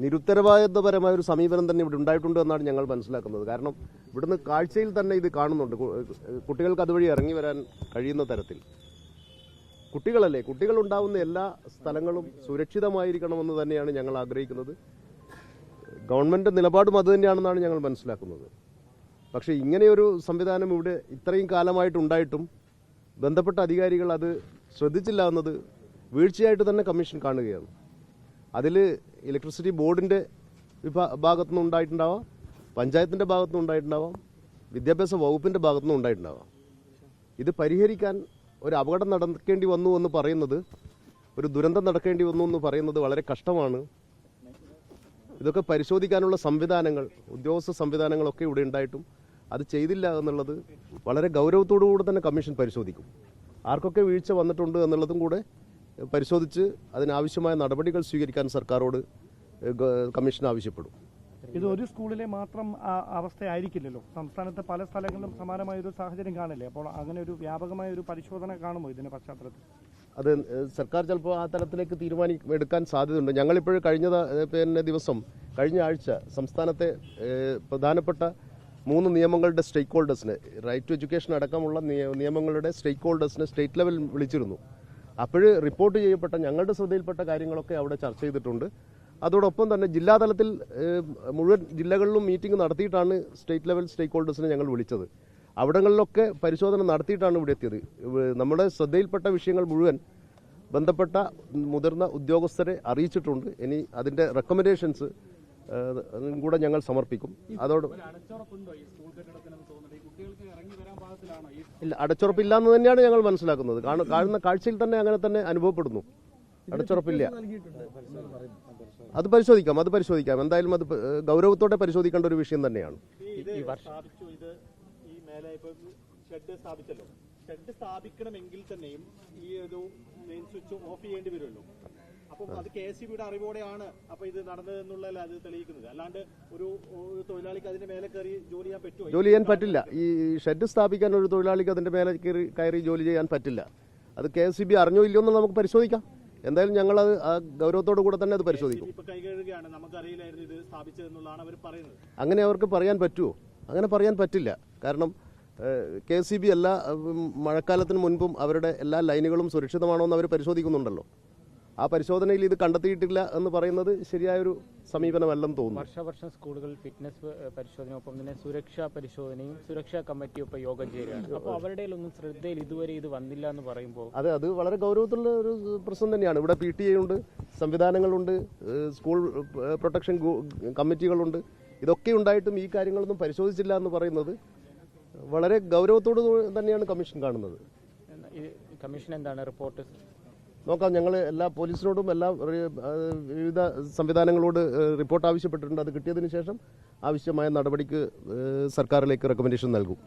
നിരുത്തരവാദിത്വപരമായ ഒരു സമീപനം തന്നെ ഇവിടെ ഉണ്ടായിട്ടുണ്ട് എന്നാണ് ഞങ്ങൾ മനസ്സിലാക്കുന്നത്. കാരണം ഇവിടുന്ന് കാഴ്ചയിൽ തന്നെ ഇത് കാണുന്നുണ്ട്. കുട്ടികൾക്ക് അതുവഴി ഇറങ്ങി വരാൻ കഴിയുന്ന തരത്തിൽ കുട്ടികളല്ലേ, കുട്ടികളുണ്ടാവുന്ന എല്ലാ സ്ഥലങ്ങളും സുരക്ഷിതമായിരിക്കണമെന്ന് തന്നെയാണ് ഞങ്ങൾ ആഗ്രഹിക്കുന്നത്. ഗവൺമെൻറ് നിലപാടും അതുതന്നെയാണെന്നാണ് ഞങ്ങൾ മനസ്സിലാക്കുന്നത്. പക്ഷേ ഇങ്ങനെയൊരു സംവിധാനം ഇവിടെ ഇത്രയും കാലമായിട്ടുണ്ടായിട്ടും ബന്ധപ്പെട്ട അധികാരികൾ അത് ശ്രദ്ധിച്ചില്ല എന്നത് വീഴ്ചയായിട്ട് തന്നെ കമ്മീഷൻ കാണുകയാണ്. അതിൽ ഇലക്ട്രിസിറ്റി ബോർഡിൻ്റെ ഭാഗത്തുനിന്ന് ഉണ്ടായിട്ടുണ്ടാവാം, പഞ്ചായത്തിൻ്റെ ഭാഗത്തുനിന്ന് ഉണ്ടായിട്ടുണ്ടാവാം, വിദ്യാഭ്യാസ വകുപ്പിൻ്റെ ഭാഗത്തുനിന്ന് ഉണ്ടായിട്ടുണ്ടാവാം. ഇത് പരിഹരിക്കാൻ ഒരു അപകടം നടക്കേണ്ടി വന്നു എന്ന് പറയുന്നത്, ഒരു ദുരന്തം നടക്കേണ്ടി വന്നു എന്ന് പറയുന്നത് വളരെ കഷ്ടമാണ്. ഇതൊക്കെ പരിശോധിക്കാനുള്ള സംവിധാനങ്ങൾ, ഉദ്യോഗസ്ഥ സംവിധാനങ്ങളൊക്കെ ഇവിടെ ഉണ്ടായിട്ടും അത് ചെയ്തില്ല എന്നുള്ളത് വളരെ ഗൗരവത്തോടുകൂടി തന്നെ കമ്മീഷൻ പരിശോധിക്കും. ആർക്കൊക്കെ വീഴ്ച വന്നിട്ടുണ്ട് എന്നുള്ളതും കൂടെ പരിശോധിച്ച് അതിനാവശ്യമായ നടപടികൾ സ്വീകരിക്കാൻ സർക്കാരോട് കമ്മീഷൻ ആവശ്യപ്പെടും. ഇത് ഒരു സ്കൂളിലെ മാത്രം അവസ്ഥയായിരിക്കില്ലല്ലോ, സംസ്ഥാനത്തെ പല സ്ഥലങ്ങളിലും സമാനമായ ഒരു സാഹചര്യം കാണില്ലേ? അപ്പോൾ അങ്ങനെ ഒരു വ്യാപകമായ ഒരു പരിശോധന കാണുമോ ഇതിന്റെ പശ്ചാത്തലത്തിൽ? അത് സർക്കാർ ചിലപ്പോൾ ആ തലത്തിലേക്ക് എടുക്കാൻ സാധ്യതയുണ്ട്. ഞങ്ങളിപ്പോൾ കഴിഞ്ഞ ആഴ്ച സംസ്ഥാനത്തെ പ്രധാനപ്പെട്ട 3 നിയമങ്ങളുടെ സ്റ്റേക്ക് ഹോൾഡേഴ്സിനെ, റൈറ്റ് ടു എഡ്യൂക്കേഷൻ അടക്കമുള്ള നിയമങ്ങളുടെ സ്റ്റേക്ക് ഹോൾഡേഴ്സിനെ സ്റ്റേറ്റ് ലെവൽ വിളിച്ചിരുന്നു. അപ്പോൾ റിപ്പോർട്ട് ചെയ്യപ്പെട്ട ഞങ്ങളുടെ ശ്രദ്ധയിൽപ്പെട്ട കാര്യങ്ങളൊക്കെ അവിടെ ചർച്ച ചെയ്തിട്ടുണ്ട്. അതോടൊപ്പം തന്നെ ജില്ലാതലത്തിൽ മുഴുവൻ ജില്ലകളിലും മീറ്റിംഗ് നടത്തിയിട്ടാണ് സ്റ്റേറ്റ് ലെവൽ സ്റ്റേക്ക് ഹോൾഡേഴ്സിനെ ഞങ്ങൾ വിളിച്ചത്. അവിടങ്ങളിലൊക്കെ പരിശോധന നടത്തിയിട്ടാണ് ഇവിടെ എത്തിയത്. നമ്മുടെ ശ്രദ്ധയിൽപ്പെട്ട വിഷയങ്ങൾ മുഴുവൻ ബന്ധപ്പെട്ട മുതിർന്ന ഉദ്യോഗസ്ഥരെ അറിയിച്ചിട്ടുണ്ട്. ഇനി അതിൻ്റെ റെക്കമെൻഡേഷൻസ് കൂടെ ഞങ്ങൾ സമർപ്പിക്കും. അതോട് ഇല്ല, അടച്ചുറപ്പില്ല എന്ന് തന്നെയാണ് ഞങ്ങൾ മനസ്സിലാക്കുന്നത്. കാണുന്ന കാഴ്ചയിൽ തന്നെ അങ്ങനെ തന്നെ അനുഭവപ്പെടുന്നു. അടച്ചുറപ്പില്ല. അത് പരിശോധിക്കാം. എന്തായാലും അത് ഗൗരവത്തോടെ പരിശോധിക്കേണ്ട ഒരു വിഷയം തന്നെയാണ്. ഷെഡ് സ്ഥാപിക്കണമെങ്കിൽ തന്നെയും ഈ ഒരു മെയിൻ സ്വിച്ച് ഓഫ് ചെയ്യേണ്ടി വരുമല്ലോ. അപ്പം അത് KSEBയുടെ അറിവോടെയാണ് അപ്പൊ ഇത് നടന്നതെന്നുള്ളതല്ല അത് തെളിയിക്കുന്നത്. അല്ലാണ്ട് ഒരു തൊഴിലാളിക്ക് അതിന്റെ മേലെ കയറി ജോലി ചെയ്യാൻ പറ്റുമോ? ജോലി ചെയ്യാൻ പറ്റില്ല. ഈ ഷെഡ് സ്ഥാപിക്കാൻ ഒരു തൊഴിലാളിക്ക് അതിന്റെ മേലെ കയറി ജോലി ചെയ്യാൻ പറ്റില്ല. അത് KSEB അറിഞ്ഞോ ഇല്ലയോ എന്ന് നമുക്ക് പരിശോധിക്കാം. എന്തായാലും ഞങ്ങൾ അത് ഗൗരവത്തോടു കൂടെ തന്നെ അത് പരിശോധിക്കും. നമുക്കറിയില്ലായിരുന്നു ഇത് സ്ഥാപിച്ചതെന്നുള്ളതാണ് അവർ പറയുന്നത്. അങ്ങനെ അവർക്ക് പറയാൻ പറ്റുമോ? അങ്ങനെ പറയാൻ പറ്റില്ല. കാരണം KSEB എല്ലാ മഴക്കാലത്തിന് മുൻപും അവരുടെ എല്ലാ ലൈനുകളും സുരക്ഷിതമാണോ എന്ന് അവർ പരിശോധിക്കുന്നുണ്ടല്ലോ. ആ പരിശോധനയിൽ ഇത് കണ്ടെത്തിയിട്ടില്ല എന്ന് പറയുന്നത് ശരിയായൊരു സമീപനമല്ലെന്ന് തോന്നുന്നു. വർഷാവർഷം സ്കൂളുകൾ ഫിറ്റ്നസ് പരിശോധനയൊപ്പം തന്നെ സുരക്ഷാ പരിശോധനയും സുരക്ഷാ കമ്മിറ്റിയൊപ്പം യോഗം ചേരുകയാണ്. അപ്പോൾ അവരുടെ ഒന്നും ശ്രദ്ധയിൽ ഇതുവരെ ഇത് വന്നില്ല എന്ന് പറയുമ്പോൾ അത് വളരെ ഗൗരവത്തിലുള്ള ഒരു പ്രശ്നം തന്നെയാണ്. ഇവിടെ PTA ഉണ്ട്, സംവിധാനങ്ങളുണ്ട്, സ്കൂൾ പ്രൊട്ടക്ഷൻ കമ്മിറ്റികളുണ്ട്. ഇതൊക്കെ ഉണ്ടായിട്ടും ഈ കാര്യങ്ങളൊന്നും പരിശോധിച്ചില്ല എന്ന് പറയുന്നത് വളരെ ഗൗരവത്തോട് തന്നെയാണ് കമ്മീഷൻ കാണുന്നത്. കമ്മീഷൻ എന്താണ് റിപ്പോർട്ട്? നോക്കാം. ഞങ്ങൾ എല്ലാ പോലീസിനോടും എല്ലാ വിവിധ സംവിധാനങ്ങളോട് റിപ്പോർട്ട് ആവശ്യപ്പെട്ടിട്ടുണ്ട്. അത് കിട്ടിയതിന് ശേഷം ആവശ്യമായ നടപടിക്ക് സർക്കാരിലേക്ക് റെക്കമെൻഡേഷൻ നൽകും.